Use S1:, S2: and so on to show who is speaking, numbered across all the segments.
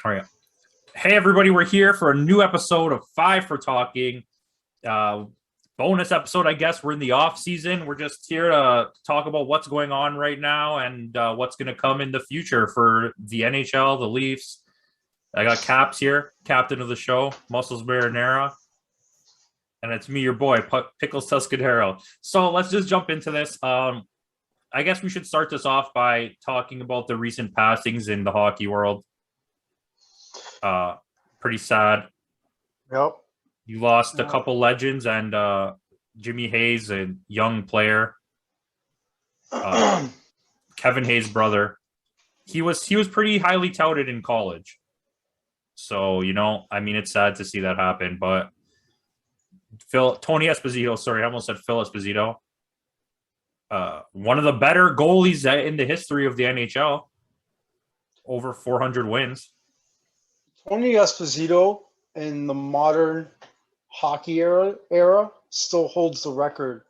S1: All right. Hey, everybody, we're here for a new episode of Five for Talking. Uh, Bonus episode, I guess. We're in the off season. We're just here to talk about what's going on right now and what's going to come in the future for the NHL, the Leafs. I got Caps here, captain of the show, Muscles Marinara. And it's me, your boy, Pickles Tuscadero. So let's just jump into this. I guess we should start this off by talking about the recent passings in the hockey world. Pretty sad.
S2: Yep.
S1: You lost a couple legends and Jimmy Hayes, a young player. Kevin Hayes' brother. He was pretty highly touted in college. So, it's sad to see that happen. But Tony Esposito, sorry, I almost said Phil Esposito. One of the better goalies in the history of the NHL. Over 400 wins.
S2: Tony Esposito in the modern hockey era still holds the record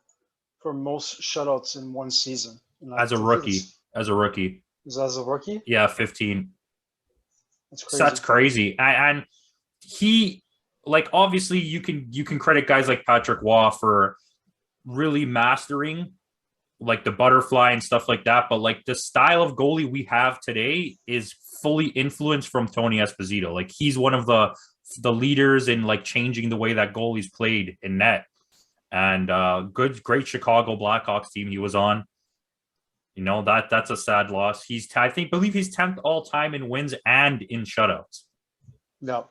S2: for most shutouts in one season.
S1: As a rookie.
S2: Is that as a rookie?
S1: Yeah, 15.
S2: That's crazy.
S1: So that's crazy. And he, obviously you can credit guys like Patrick Waugh for really mastering the butterfly and stuff like that. But the style of goalie we have today is fully influenced from Tony Esposito. He's one of the leaders in changing the way that goalies played in net. And great Chicago Blackhawks team he was on. That's a sad loss. Believe he's 10th all time in wins and in shutouts.
S2: No.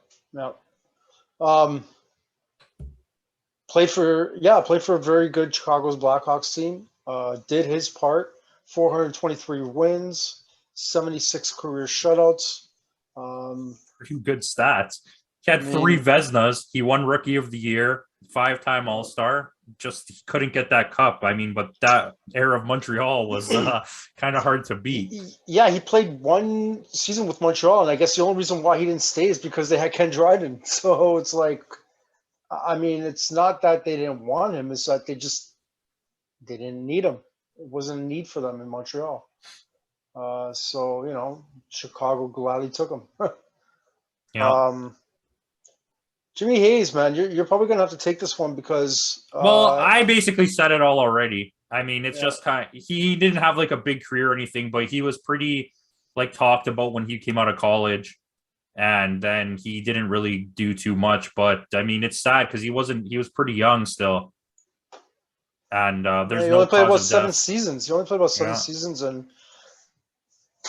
S2: Played for a very good Chicago's Blackhawks team. Did his part. 423 wins, 76 career shutouts.
S1: Pretty good stats. He had 3 Vezinas. He won Rookie of the Year, 5-time All-Star. Just he couldn't get that cup. But that era of Montreal was kind of hard to beat.
S2: Yeah, he played one season with Montreal, and I guess the only reason why he didn't stay is because they had Ken Dryden. So it's it's not that they didn't want him; it's that they didn't need him. It wasn't a need for them in Montreal. Chicago gladly took him.
S1: Yeah.
S2: Jimmy Hayes, man, you're probably gonna have to take this one because.
S1: I basically said it all already. It's just he didn't have a big career or anything, but he was pretty talked about when he came out of college, and then he didn't really do too much. But it's sad because he was pretty young still. And there's
S2: he
S1: no
S2: only played about
S1: death.
S2: 7 seasons. He only played about 7 seasons, and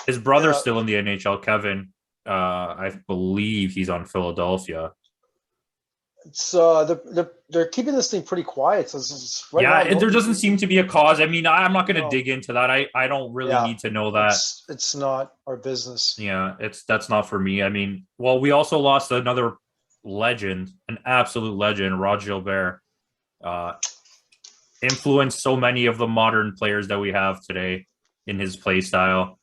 S1: his brother's still in the NHL, Kevin. I believe he's on Philadelphia.
S2: It's they're keeping this thing pretty quiet. So
S1: there doesn't seem to be a cause. I'm not going to dig into that. I don't really need to know that.
S2: It's not our business.
S1: Yeah, that's not for me. We also lost another legend, an absolute legend, Rod Gilbert. Influenced so many of the modern players that we have today in his play style.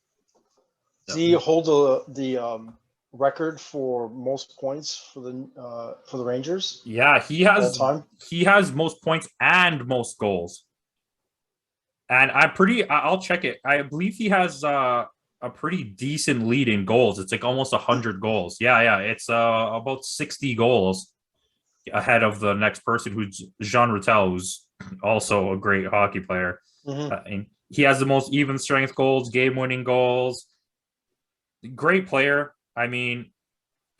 S2: Does he hold the record for most points for the Rangers?
S1: Yeah, he has most points and most goals. And I'll check it. I believe he has a pretty decent lead in goals. It's almost 100 goals. Yeah. It's about 60 goals ahead of the next person, who's Jean Routel, who's also a great hockey player.
S2: Mm-hmm.
S1: He has the most even strength goals, game-winning goals. Great player.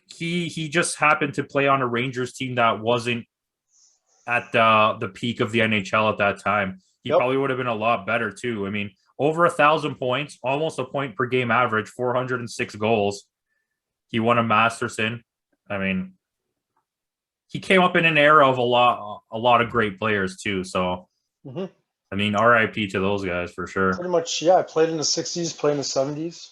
S1: He just happened to play on a Rangers team that wasn't at the peak of the NHL at that time. He probably would have been a lot better too. Over 1,000 points, almost a point per game average, 406 goals. He won a Masterson. He came up in an era of a lot of great players too. So, RIP to those guys for sure.
S2: Pretty much, yeah. I played in the 60s, played in the 70s.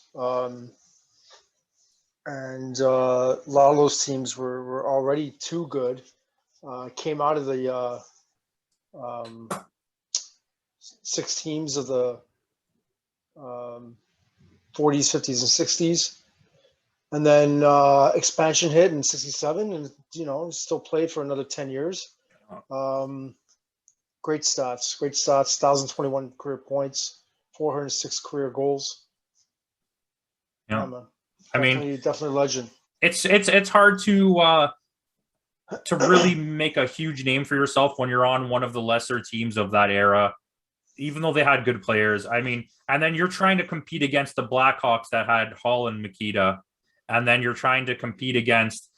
S2: And a lot of those teams were already too good. Came out of the 6 teams of the 40s, 50s, and 60s. And then expansion hit in 67 and, still played for another 10 years. Great stats, 1,021 career points, 406 career goals.
S1: Yeah.
S2: Definitely legend.
S1: it's hard to really make a huge name for yourself when you're on one of the lesser teams of that era, even though they had good players. I mean, and then you're trying to compete against the Blackhawks that had Hall and Makita, and then you're trying to compete against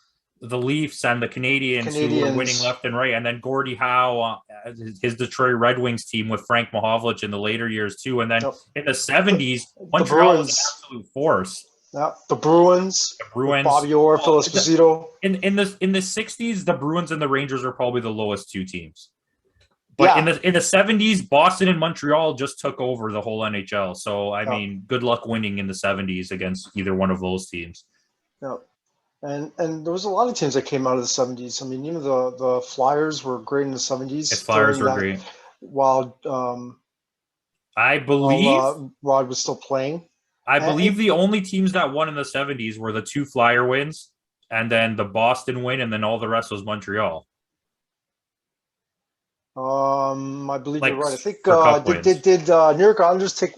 S1: the Leafs and the Canadians who were winning left and right, and then Gordie Howe, his Detroit Red Wings team with Frank Mahovlich in the later years too, and then in the 70s, Montreal was an absolute force.
S2: Yeah, the Bruins, Bobby Orr, Phil Esposito.
S1: In the 60s, the Bruins and the Rangers are probably the lowest two teams. But in the 70s, Boston and Montreal just took over the whole NHL. So I mean, good luck winning in the 70s against either one of those teams.
S2: Yeah. And there was a lot of teams that came out of the 70s. I mean, you know, the Flyers were great in the 70s.
S1: The Flyers were great.
S2: While
S1: I believe
S2: Rod was still playing.
S1: I believe the only teams that won in the 70s were the two Flyer wins and then the Boston win, and then all the rest was Montreal.
S2: I believe you're right. I think did New York Islanders take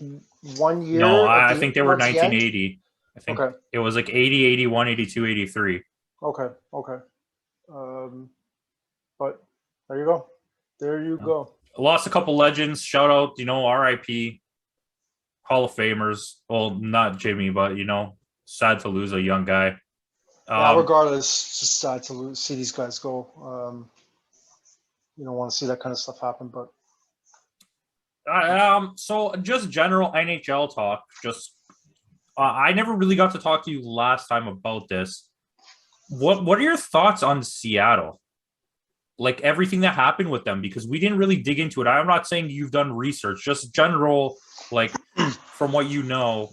S2: 1 year?
S1: No, I think they were 1980. I think it was like 80, 81, 82, 83.
S2: Okay. But there you go. There you go.
S1: Lost a couple legends. Shout out, RIP. Hall of Famers. Well, not Jimmy, but, sad to lose a young guy.
S2: Regardless, just sad to see these guys go. You don't want to see that kind of stuff happen, but.
S1: So just general NHL talk, I never really got to talk to you last time about this. What are your thoughts on Seattle? Like everything that happened with them, because we didn't really dig into it. I'm not saying you've done research, just general, like from what you know.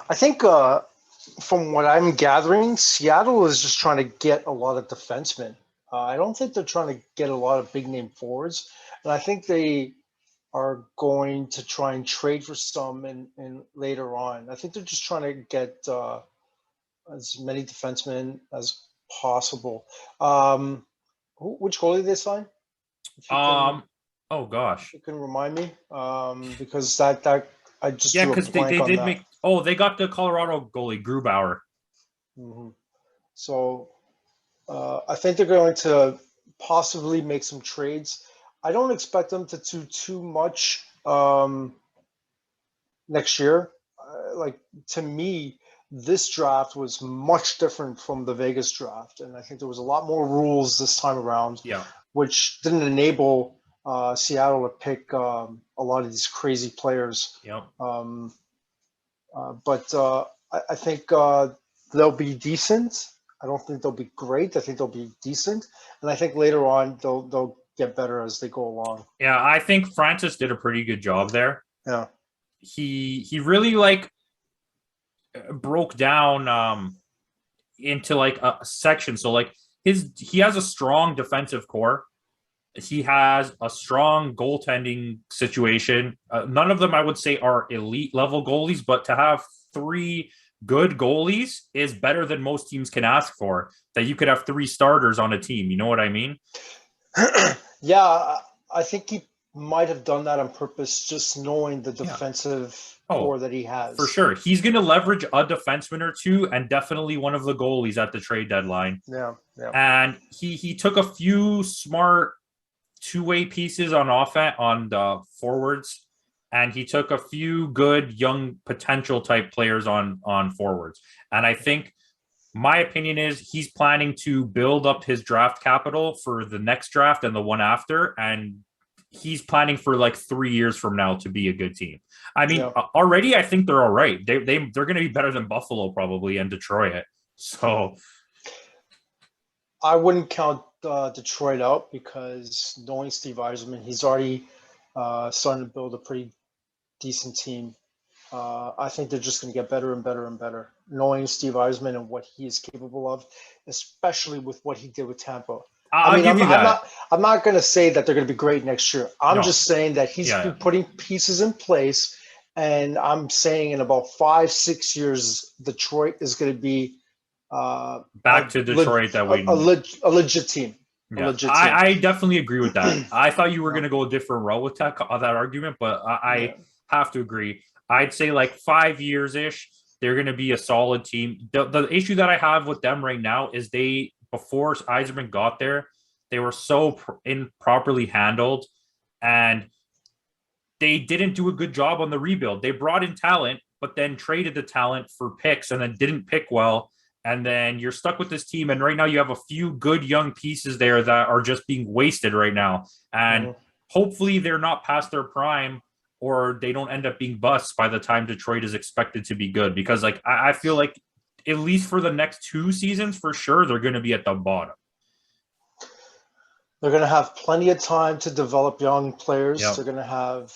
S2: I think from what I'm gathering, Seattle is just trying to get a lot of defensemen. I don't think they're trying to get a lot of big name forwards. And I think they are going to try and trade for some in later on. I think they're just trying to get as many defensemen as possible. Which goalie did they sign?
S1: Oh gosh,
S2: you can remind me, because that I just
S1: because they did make. Oh, they got the Colorado goalie Grubauer.
S2: Mm-hmm. So I think they're going to possibly make some trades. I don't expect them to do too much next year. To me, this draft was much different from the Vegas draft, and I think there was a lot more rules this time around, which didn't enable Seattle to pick a lot of these crazy players. But I think they'll be decent. I don't think they'll be great. I think they'll be decent, and I think later on they'll get better as they go along.
S1: Yeah, I think Francis did a pretty good job there.
S2: Yeah,
S1: he really broke down into a section. So he has a strong defensive core. He has a strong goaltending situation. None of them, I would say, are elite level goalies, but to have three good goalies is better than most teams can ask for. That you could have three starters on a team. You know what I mean?
S2: Yeah, I think he might have done that on purpose, just knowing the defensive core that he has.
S1: For sure. He's going to leverage a defenseman or two and definitely one of the goalies at the trade deadline.
S2: Yeah.
S1: And he took a few smart two-way pieces on offense, on the forwards, and he took a few good young potential type players on forwards. And I think my opinion is he's planning to build up his draft capital for the next draft and the one after, and he's planning for 3 years from now to be a good team. I mean, already I think they're all right. They're going to be better than Buffalo probably and Detroit. So
S2: I wouldn't count Detroit out, because knowing Steve Yzerman, he's already starting to build a pretty decent team. I think they're just going to get better and better and better, knowing Steve Yzerman and what he is capable of, especially with what he did with Tampa. I'm not going to say that they're going to be great next year. I'm just saying that he's been putting pieces in place, and I'm saying in about 5-6 years, Detroit is going to be
S1: back to Detroit
S2: a legit team.
S1: Yeah. I definitely agree with that. I thought you were going to go a different route with that argument, but I have to agree. I'd say 5 years ish. They're going to be a solid team. The issue that I have with them right now is before Yzerman got there, they were so improperly handled, and they didn't do a good job on the rebuild. They brought in talent, but then traded the talent for picks and then didn't pick well. And then you're stuck with this team. And right now you have a few good young pieces there that are just being wasted right now. And hopefully they're not past their prime, or they don't end up being busts by the time Detroit is expected to be good. Because like I feel like at least for the next 2 seasons, for sure, they're going to be at the bottom.
S2: They're going to have plenty of time to develop young players.
S1: Yep.
S2: They're going to have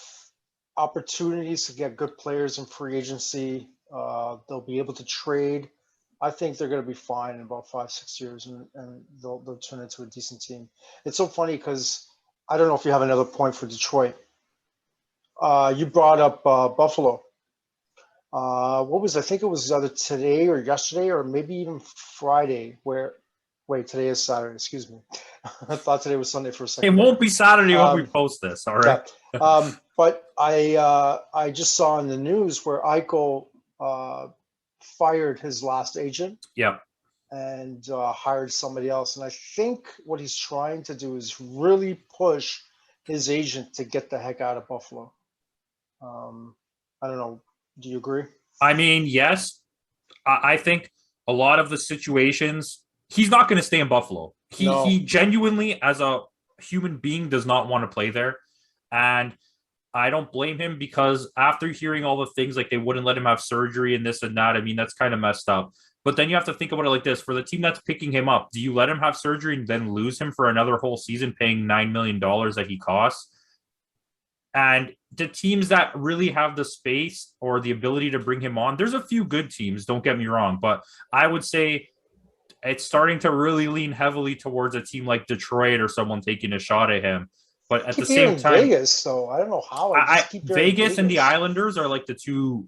S2: opportunities to get good players in free agency. They'll be able to trade. I think they're going to be fine in about 5-6 years, and they'll turn into a decent team. It's so funny because I don't know if you have another point for Detroit. You brought up Buffalo. I think it was either today or yesterday or maybe even Friday today is Saturday, excuse me. I thought today was Sunday for a second.
S1: It won't be Saturday when we post this, all right?
S2: Yeah. But I just saw in the news where Eichel fired his last agent.
S1: Yeah.
S2: And hired somebody else. And I think what he's trying to do is really push his agent to get the heck out of Buffalo. I don't know. Do you agree?
S1: I mean, yes. I think a lot of the situations, he's not going to stay in Buffalo. He genuinely, as a human being, does not want to play there. And I don't blame him, because after hearing all the things, like they wouldn't let him have surgery and this and that, I mean, that's kind of messed up. But then you have to think about it like this. For the team that's picking him up, do you let him have surgery and then lose him for another whole season, paying $9 million that he costs? And the teams that really have the space or the ability to bring him on, there's a few good teams, don't get me wrong, but I would say it's starting to really lean heavily towards a team like Detroit or someone taking a shot at him. But at the same time,
S2: Vegas, so I don't know how.
S1: Vegas and the Islanders are like the two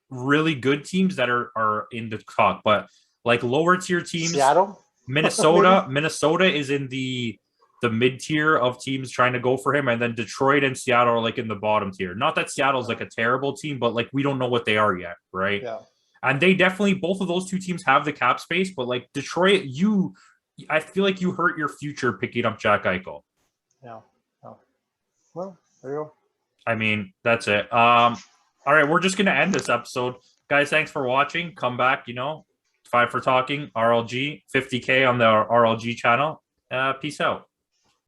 S1: really good teams that are in the talk. But like lower tier teams,
S2: Seattle,
S1: Minnesota is in the mid tier of teams trying to go for him, and then Detroit and Seattle are like in the bottom tier. Not that Seattle's like a terrible team, but like we don't know what they are yet, right?
S2: Yeah.
S1: And they definitely, both of those two teams have the cap space, but like Detroit, I feel like you hurt your future picking up Jack Eichel.
S2: Yeah. Well, there you go.
S1: I mean, that's it. All right, we're just gonna end this episode, guys. Thanks for watching. Come back, 5 for Talking RLG 50K on the RLG channel. Peace out.